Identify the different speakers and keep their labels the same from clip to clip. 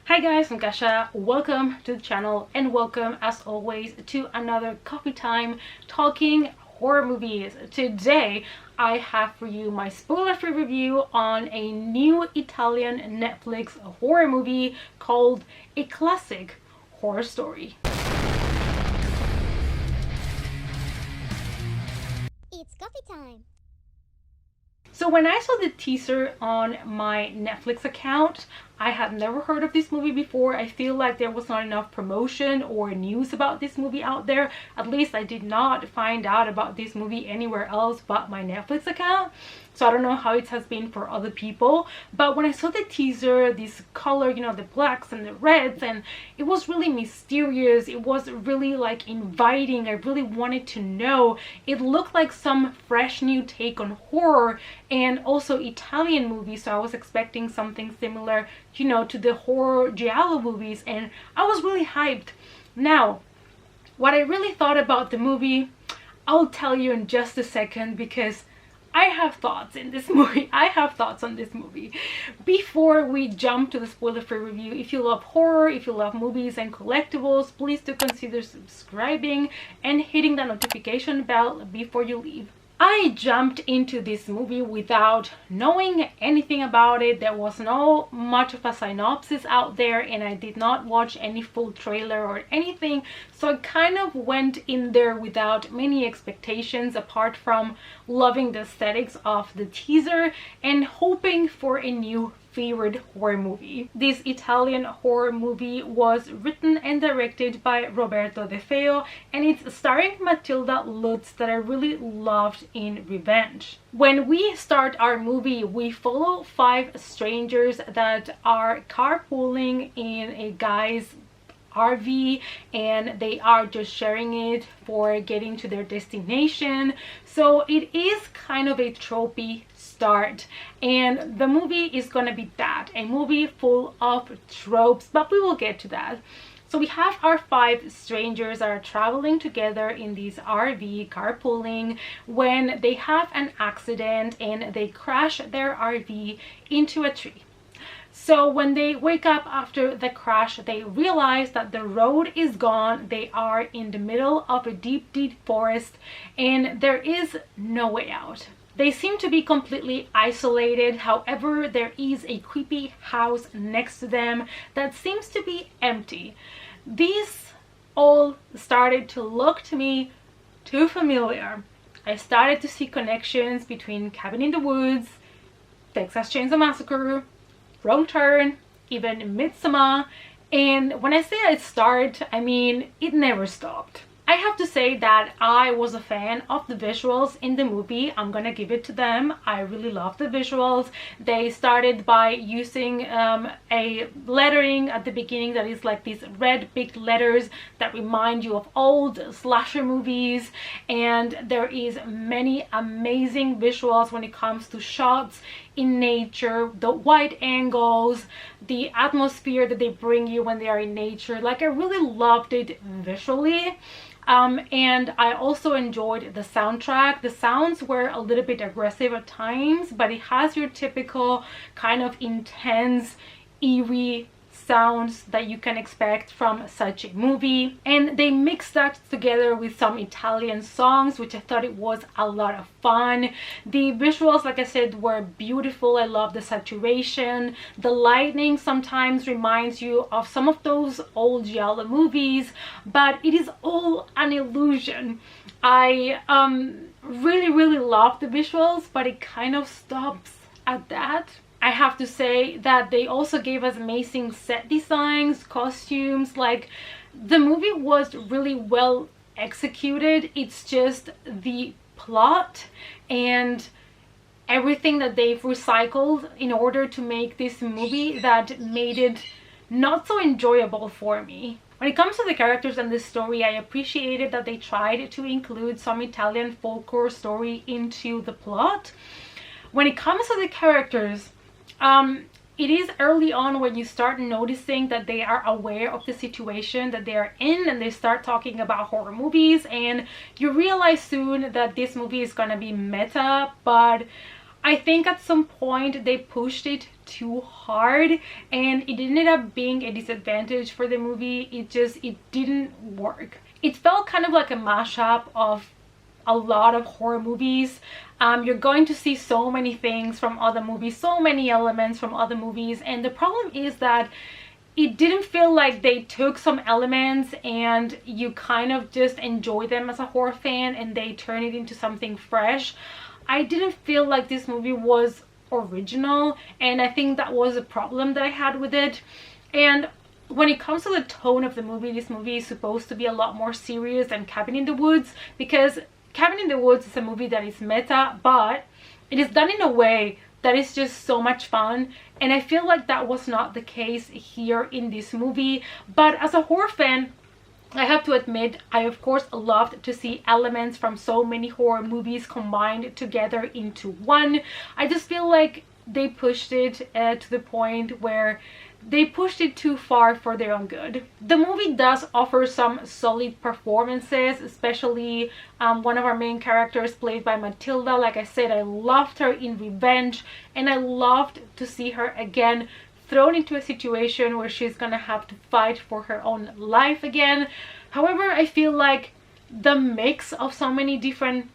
Speaker 1: Hi guys, I'm Kasha. Welcome to the channel and welcome as always to another coffee time talking horror movies. Today I have for you my spoiler-free review on a new Italian Netflix horror movie called A Classic Horror Story.
Speaker 2: It's coffee time.
Speaker 1: So when I saw the teaser on my Netflix account, I had never heard of this movie before. I feel like there was not enough promotion or news about this movie out there. At least I did not find out about this movie anywhere else but my Netflix account. So I don't know how it has been for other people. But when I saw the teaser, this color, the blacks and the reds, and it was really mysterious. It was really like inviting. I really wanted to know. It looked like some fresh new take on horror and also Italian movies. So I was expecting something similar to the horror giallo movies, and I was really hyped. Now, what I really thought about the movie, I'll tell you in just a second, because I have thoughts in this movie. I have thoughts on this movie. Before we jump to the spoiler-free review, if you love horror, if you love movies and collectibles, please do consider subscribing and hitting that notification bell before you leave. I jumped into this movie without knowing anything about it. There was no much of a synopsis out there, and I did not watch any full trailer or anything. So I kind of went in there without many expectations apart from loving the aesthetics of the teaser and hoping for a new favorite horror movie. This Italian horror movie was written and directed by Roberto De Feo, and it's starring Matilda Lutz, that I really loved in Revenge. When we start our movie, we follow 5 strangers that are carpooling in a guy's RV, and they are just sharing it for getting to their destination. So it is kind of a tropey start, and the movie is gonna be that, a movie full of tropes, but we will get to that. So we have our 5 strangers that are traveling together in this RV, carpooling, when they have an accident and they crash their RV into a tree. So when they wake up after the crash, they realize that the road is gone. They are in the middle of a deep, deep forest, and there is no way out. They seem to be completely isolated. However, there is a creepy house next to them that seems to be empty. These all started to look to me too familiar. I started to see connections between Cabin in the Woods, Texas Chainsaw Massacre, Wrong Turn, even Midsommar. And when I say it started, I mean it never stopped. I have to say that I was a fan of the visuals in the movie. I'm gonna give it to them. I really love the visuals. They started by using a lettering at the beginning that is like these red big letters that remind you of old slasher movies, and there is many amazing visuals when it comes to shots in nature, the wide angles, the atmosphere that they bring you when they are in nature. Like, I really loved it visually. And I also enjoyed the soundtrack. The sounds were a little bit aggressive at times, but it has your typical kind of intense, eerie sounds that you can expect from such a movie, and they mixed that together with some Italian songs, which I thought it was a lot of fun. The visuals, like I said, were beautiful. I love the saturation. The lighting sometimes reminds you of some of those old giallo movies, but it is all an illusion. I really love the visuals, but it kind of stops at that. I have to say that they also gave us amazing set designs, costumes. Like, the movie was really well executed. It's just the plot and everything that they've recycled in order to make this movie that made it not so enjoyable for me. When it comes to the characters and the story, I appreciated that they tried to include some Italian folklore story into the plot. When it comes to the characters, it is early on when you start noticing that they are aware of the situation that they are in, and they start talking about horror movies, and you realize soon that this movie is gonna be meta. But I think at some point they pushed it too hard and it ended up being a disadvantage for the movie. It didn't work. It felt kind of like a mashup of a lot of horror movies. You're going to see so many things from other movies, so many elements from other movies, and the problem is that it didn't feel like they took some elements and you kind of just enjoy them as a horror fan and they turn it into something fresh. I didn't feel like this movie was original, and I think that was a problem that I had with it. And when it comes to the tone of the movie, this movie is supposed to be a lot more serious than Cabin in the Woods, because Cabin in the Woods is a movie that is meta, but it is done in a way that is just so much fun, and I feel like that was not the case here in this movie. But as a horror fan, I have to admit, I of course loved to see elements from so many horror movies combined together into one. I just feel like they pushed it to the point where they pushed it too far for their own good. The movie does offer some solid performances, especially one of our main characters played by Matilda. Like I said, I loved her in Revenge, and I loved to see her again thrown into a situation where she's gonna have to fight for her own life again. However, I feel like the mix of so many different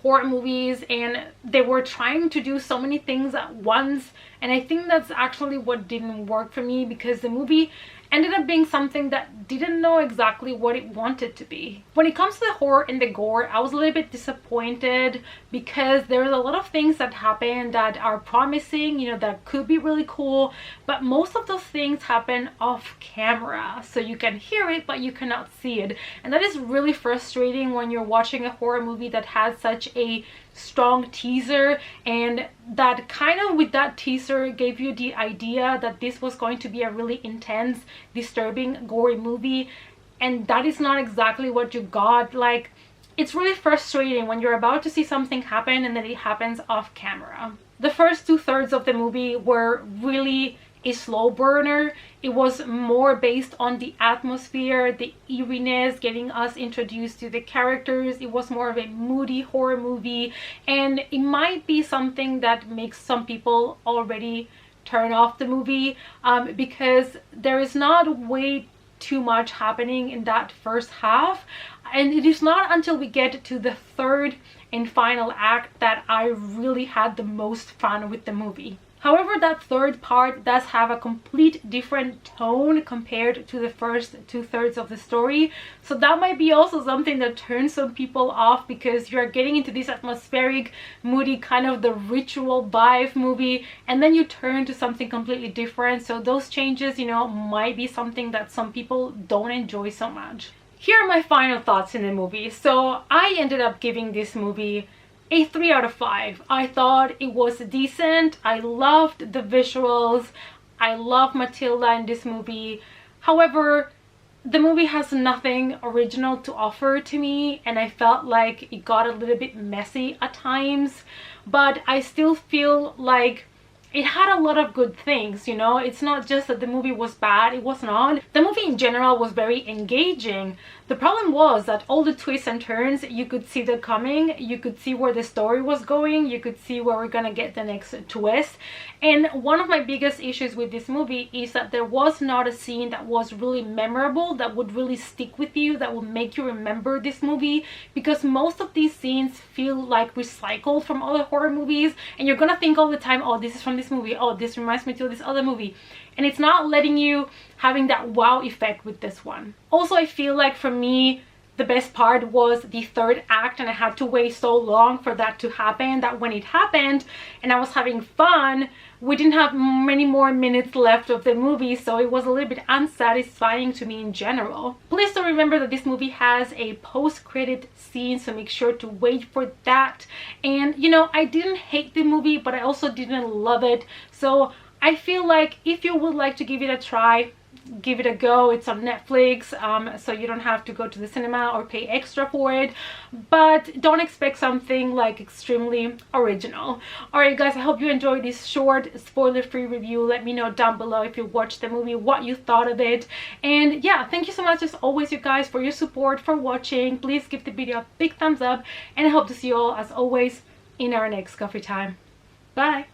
Speaker 1: horror movies, and they were trying to do so many things at once, and I think that's actually what didn't work for me, because the movie ended up being something that didn't know exactly what it wanted to be. When it comes to the horror and the gore, I was a little bit disappointed because there's a lot of things that happen that are promising, you know, that could be really cool, but most of those things happen off camera, so you can hear it but you cannot see it, and that is really frustrating when you're watching a horror movie that has such a strong teaser, and that kind of with that teaser gave you the idea that this was going to be a really intense, disturbing, gory movie, and that is not exactly what you got. Like, it's really frustrating when you're about to see something happen and then it happens off camera. The first 2/3 of the movie were really a slow burner. It was more based on the atmosphere, the eeriness, getting us introduced to the characters. It was more of a moody horror movie, and it might be something that makes some people already turn off the movie because there is not way too much happening in that first half, and it is not until we get to the third and final act that I really had the most fun with the movie. However, that third part does have a complete different tone compared to the first 2/3 of the story, so that might be also something that turns some people off, because you're getting into this atmospheric, moody, kind of the ritual vibe movie, and then you turn to something completely different. So those changes, you know, might be something that some people don't enjoy so much. Here are my final thoughts in the movie. So I ended up giving this movie a 3 out of 5. I thought it was decent. I loved the visuals. I love Matilda in this movie. However, the movie has nothing original to offer to me, and I felt like it got a little bit messy at times, but I still feel like it had a lot of good things, you know. It's not just that the movie was bad. It was not. The movie in general was very engaging. The problem was that all the twists and turns, you could see that coming. You could see where the story was going. You could see where we're gonna get the next twist. And one of my biggest issues with this movie is that there was not a scene that was really memorable, that would really stick with you, that would make you remember this movie, because most of these scenes feel like recycled from other horror movies, and you're gonna think all the time, oh, this is from this movie, oh, this reminds me to this other movie, and it's not letting you having that wow effect with this one. Also, I feel like for me, the best part was the third act, and I had to wait so long for that to happen that when it happened and I was having fun, we didn't have many more minutes left of the movie, so it was a little bit unsatisfying to me in general. Please do remember that this movie has a post-credit scene, so make sure to wait for that. And you know, I didn't hate the movie, but I also didn't love it, so I feel like if you would like to give it a try, give it a go. It's on Netflix, so you don't have to go to the cinema or pay extra for it, but don't expect something like extremely original. Alright guys, I hope you enjoyed this short spoiler-free review. Let me know down below if you watched the movie, what you thought of it. And yeah, thank you so much as always, you guys, for your support, for watching. Please give the video a big thumbs up, and I hope to see you all as always in our next coffee time. Bye.